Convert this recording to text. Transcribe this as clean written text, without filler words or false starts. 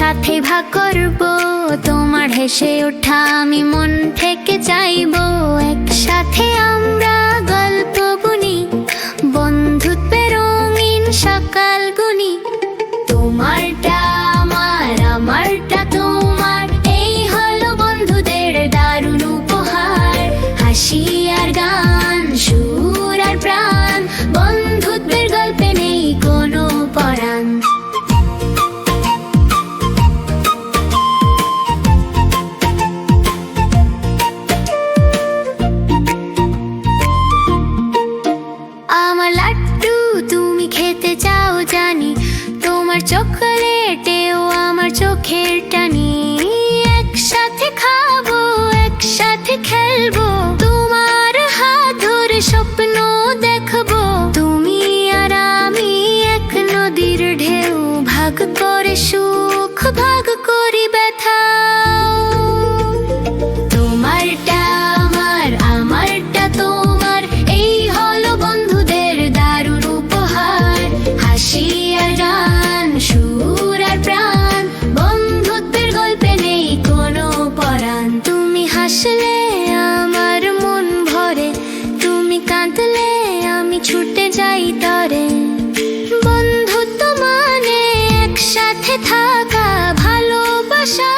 সাথে ভাগ করব, তোমার হেসে ওঠা আমি মন থেকে চাইবো। একসাথে আমরা গল্প বুনি, বন্ধুত্বের রঙিন সকাল গুনি। তোমারটা আমার, আমারটা তোমার, এই হলো বন্ধুদের দারুণ উপহার। হাসি আর গান, সুর আর প্রাণ, বন্ধুত্বের গল্পে নেই কোনো পরাণ। আমার লাড্ডু তুমি খেতে চাও জানি, তোমার চকোলেটেও আমার চোখের টানি। একসাথে খাবো, একসাথে খেলবো, তোমার হাত ধরে স্বপ্ন দেখবো। তুমি আর আমি এক নদীর ঢেউ, ভাগ করে সুখ ভাগ করি ব্যথা। তোমারটা আমার, আমারটা তোমার, এই হলো বন্ধুদের দারুণ উপহার। হাসি আর গান, সুর আর প্রাণ, বন্ধুত্বের গল্পে নেই কোনো পরাণ। তুমি হাসলে আমার মন ভরে, তুমি কাঁদলে আমি ছুটে যাই তরে। বন্ধুত্ব মানে একসাথে থাকা, ভালোবাসা